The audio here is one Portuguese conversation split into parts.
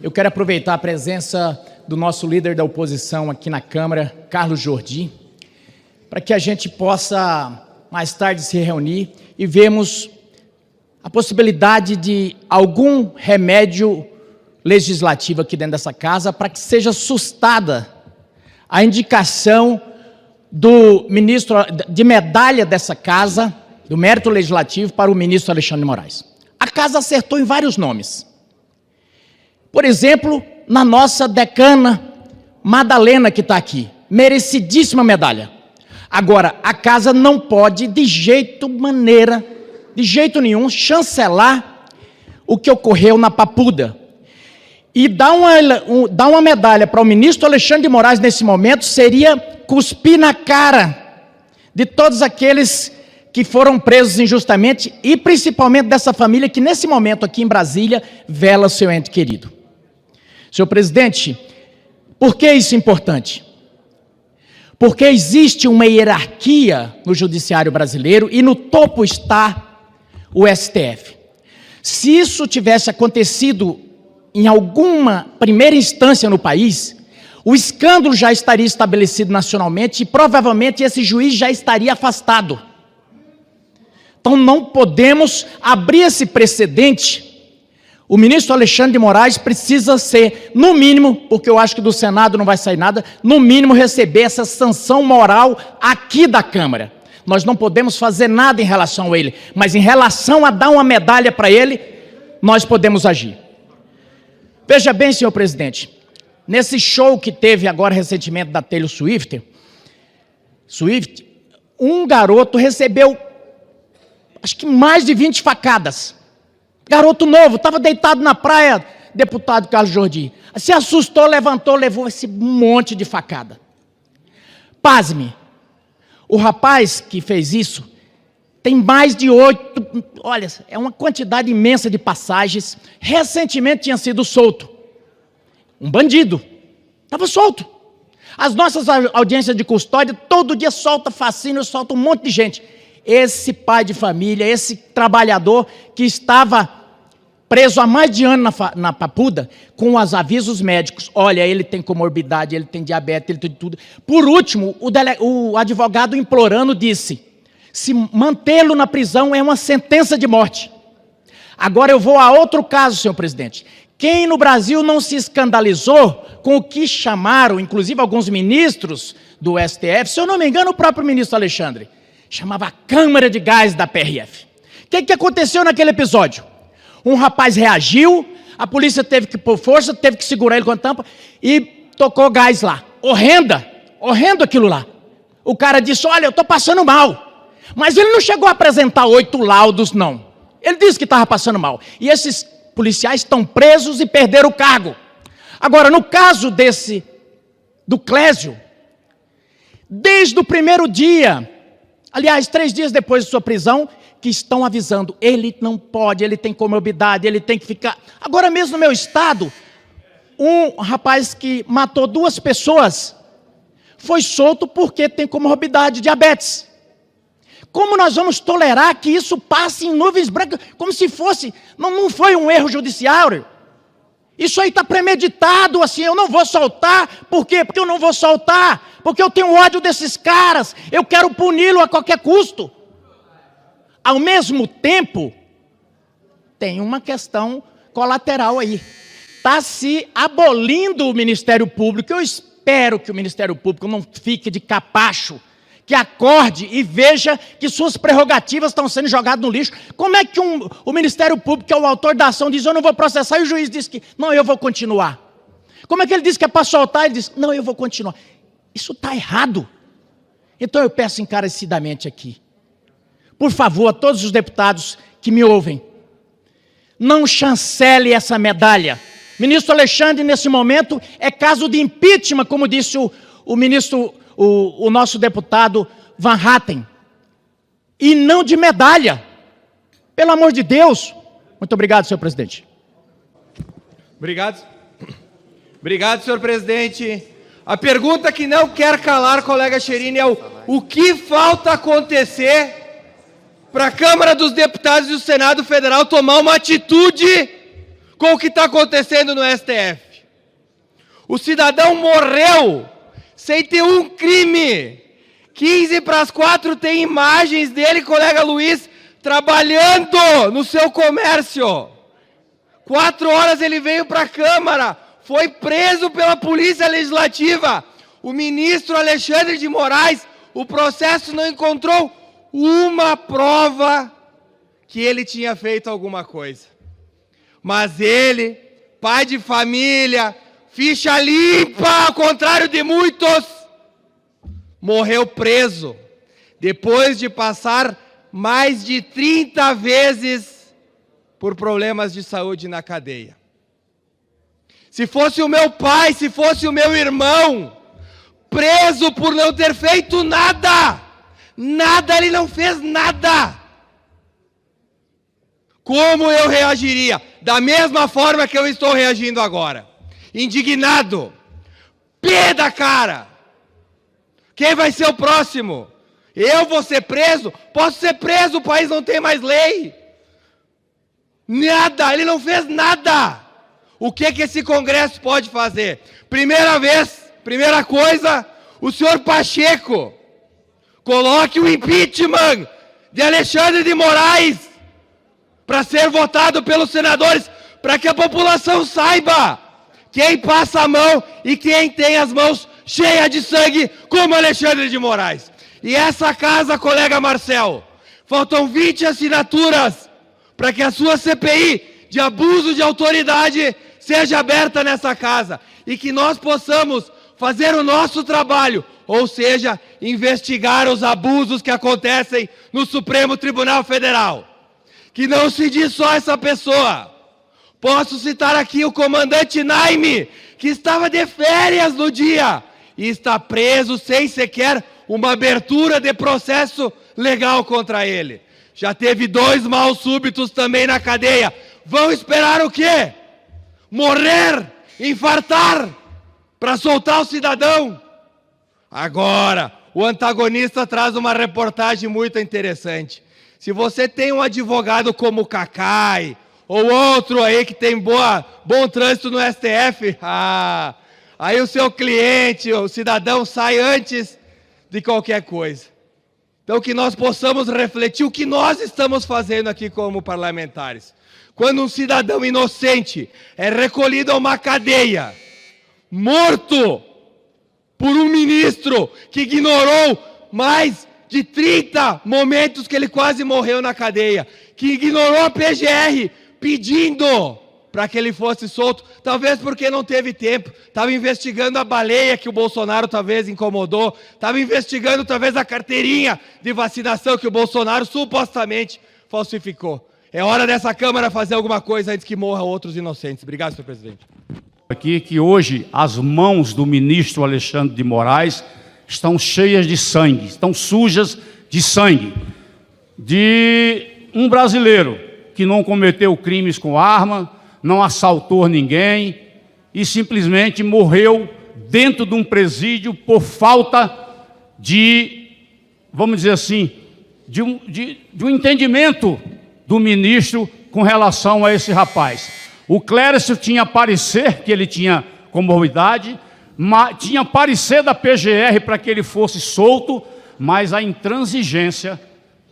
Eu quero aproveitar a presença do nosso líder da oposição aqui na Câmara, Carlos Jordi, para que a gente possa mais tarde se reunir e vermos a possibilidade de algum remédio legislativo aqui dentro dessa casa para que seja sustada a indicação do ministro de medalha dessa casa, do mérito legislativo, para o ministro Alexandre de Moraes. A casa acertou em vários nomes. Por exemplo, na nossa decana Madalena, que está aqui, merecidíssima medalha. Agora, a casa não pode, de jeito nenhum, chancelar o que ocorreu na Papuda. E dar uma medalha para o ministro Alexandre de Moraes nesse momento seria cuspir na cara de todos aqueles que foram presos injustamente e principalmente dessa família que nesse momento aqui em Brasília vela seu ente querido. Senhor presidente, por que isso é importante? Porque existe uma hierarquia no judiciário brasileiro e no topo está o STF. Se isso tivesse acontecido em alguma primeira instância no país, o escândalo já estaria estabelecido nacionalmente e provavelmente esse juiz já estaria afastado. Então não podemos abrir esse precedente. O ministro Alexandre de Moraes precisa ser, no mínimo, porque eu acho que do Senado não vai sair nada, no mínimo receber essa sanção moral aqui da Câmara. Nós não podemos fazer nada em relação a ele, mas em relação a dar uma medalha para ele, nós podemos agir. Veja bem, senhor presidente, nesse show que teve agora recentemente da Taylor Swift, um garoto recebeu, acho que mais de 20 facadas. Garoto novo, estava deitado na praia, deputado Carlos Jordi. Se assustou, levantou, levou esse monte de facada. Pasme, o rapaz que fez isso tem mais de 8, olha, é uma quantidade imensa de passagens. Recentemente tinha sido solto. Um bandido, estava solto. As nossas audiências de custódia, todo dia solta fascínio, solta um monte de gente. Esse pai de família, esse trabalhador que estava preso há mais de ano na Papuda, com os avisos médicos, olha, ele tem comorbidade, ele tem diabetes, ele tem tudo. Por último, o advogado implorando disse, se mantê-lo na prisão é uma sentença de morte. Agora eu vou a outro caso, senhor presidente. Quem no Brasil não se escandalizou com o que chamaram, inclusive alguns ministros do STF, se eu não me engano o próprio ministro Alexandre, chamava a Câmara de Gás da PRF. O que aconteceu naquele episódio? Um rapaz reagiu, a polícia teve que pôr força, teve que segurar ele com a tampa e tocou gás lá. Horrendo aquilo lá. O cara disse, olha, eu estou passando mal. Mas ele não chegou a apresentar 8 laudos, não. Ele disse que estava passando mal. E esses policiais estão presos e perderam o cargo. Agora, no caso do Clésio, desde o primeiro dia, aliás, 3 dias depois de sua prisão, que estão avisando, ele não pode, ele tem comorbidade, ele tem que ficar... Agora mesmo no meu estado, um rapaz que matou 2 pessoas, foi solto porque tem comorbidade, diabetes. Como nós vamos tolerar que isso passe em nuvens brancas, como se fosse... Não foi um erro judiciário. Isso aí está premeditado, assim, eu não vou soltar. Por quê? Porque eu não vou soltar. Porque eu tenho ódio desses caras. Eu quero puni-lo a qualquer custo. Ao mesmo tempo, tem uma questão colateral aí. Está se abolindo o Ministério Público. Eu espero que o Ministério Público não fique de capacho, que acorde e veja que suas prerrogativas estão sendo jogadas no lixo. Como é que o Ministério Público, que é o autor da ação, diz, eu não vou processar, e o juiz diz que, não, eu vou continuar. Como é que ele diz que é para soltar, ele diz, não, eu vou continuar. Isso está errado. Então eu peço encarecidamente aqui, por favor, a todos os deputados que me ouvem, não chancele essa medalha. Ministro Alexandre, nesse momento, é caso de impeachment, como disse o nosso deputado Van Hatten, e não de medalha. Pelo amor de Deus. Muito obrigado, senhor presidente. Obrigado. Obrigado, senhor presidente. A pergunta que não quer calar, colega Cherini, é o que falta acontecer para a Câmara dos Deputados e o Senado Federal tomar uma atitude com o que está acontecendo no STF. O cidadão morreu sem ter um crime. 3:15 tem imagens dele, colega Luiz, trabalhando no seu comércio. 4 horas ele veio para a Câmara, foi preso pela Polícia Legislativa. O ministro Alexandre de Moraes, o processo não encontrou uma prova que ele tinha feito alguma coisa. Mas ele, pai de família, ficha limpa, ao contrário de muitos, morreu preso, depois de passar mais de 30 vezes por problemas de saúde na cadeia. Se fosse o meu pai, se fosse o meu irmão, preso por não ter feito nada, ele não fez nada. Como eu reagiria? Da mesma forma que eu estou reagindo agora. Indignado. Pé da cara. Quem vai ser o próximo? Eu vou ser preso? Posso ser preso, o país não tem mais lei. Nada, ele não fez nada. O que esse Congresso pode fazer? Primeira coisa, o senhor Pacheco coloque o impeachment de Alexandre de Moraes para ser votado pelos senadores, para que a população saiba quem passa a mão e quem tem as mãos cheias de sangue, como Alexandre de Moraes. E essa casa, colega Marcel, faltam 20 assinaturas para que a sua CPI de abuso de autoridade seja aberta nessa casa e que nós possamos fazer o nosso trabalho, ou seja, investigar os abusos que acontecem no Supremo Tribunal Federal. Que não se diz só essa pessoa. Posso citar aqui o comandante Naime, que estava de férias no dia e está preso sem sequer uma abertura de processo legal contra ele. Já teve 2 mal súbitos também na cadeia. Vão esperar o quê? Morrer? Infartar? Para soltar o cidadão? Agora, o antagonista traz uma reportagem muito interessante. Se você tem um advogado como o Cacai, ou outro aí que tem bom trânsito no STF, aí o seu cliente, o cidadão, sai antes de qualquer coisa. Então que nós possamos refletir o que nós estamos fazendo aqui como parlamentares. Quando um cidadão inocente é recolhido a uma cadeia, morto por um ministro que ignorou mais de 30 momentos que ele quase morreu na cadeia, que ignorou a PGR pedindo para que ele fosse solto, talvez porque não teve tempo, estava investigando a baleia que o Bolsonaro talvez incomodou, estava investigando talvez a carteirinha de vacinação que o Bolsonaro supostamente falsificou. É hora dessa Câmara fazer alguma coisa antes que morram outros inocentes. Obrigado, senhor presidente. Aqui que hoje as mãos do ministro Alexandre de Moraes estão cheias de sangue, estão sujas de sangue, de um brasileiro que não cometeu crimes com arma, não assaltou ninguém e simplesmente morreu dentro de um presídio por falta de, vamos dizer assim, de um entendimento do ministro com relação a esse rapaz. O Clércio tinha parecer que ele tinha comorbidade, tinha parecer da PGR para que ele fosse solto, mas a intransigência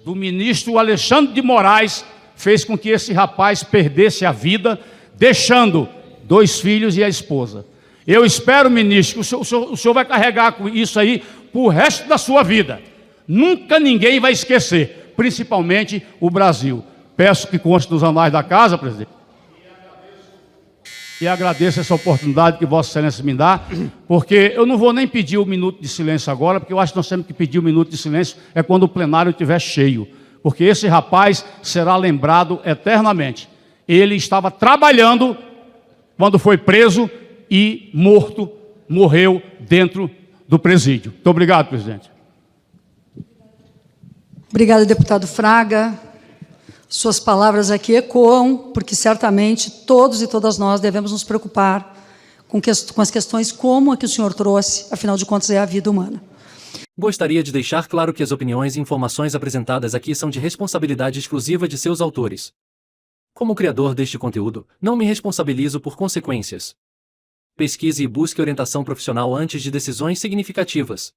do ministro Alexandre de Moraes fez com que esse rapaz perdesse a vida, deixando 2 filhos e a esposa. Eu espero, ministro, que o senhor vai carregar com isso aí para o resto da sua vida. Nunca ninguém vai esquecer, principalmente o Brasil. Peço que conste nos anais da casa, presidente. E agradeço essa oportunidade que Vossa Excelência me dá, porque eu não vou nem pedir o minuto de silêncio agora, porque eu acho que nós temos que pedir o minuto de silêncio é quando o plenário estiver cheio, porque esse rapaz será lembrado eternamente. Ele estava trabalhando quando foi preso e morreu dentro do presídio. Muito obrigado, presidente. Obrigada, deputado Fraga. Suas palavras aqui ecoam, porque certamente todos e todas nós devemos nos preocupar com as questões como a que o senhor trouxe, afinal de contas é a vida humana. Gostaria de deixar claro que as opiniões e informações apresentadas aqui são de responsabilidade exclusiva de seus autores. Como criador deste conteúdo, não me responsabilizo por consequências. Pesquise e busque orientação profissional antes de decisões significativas.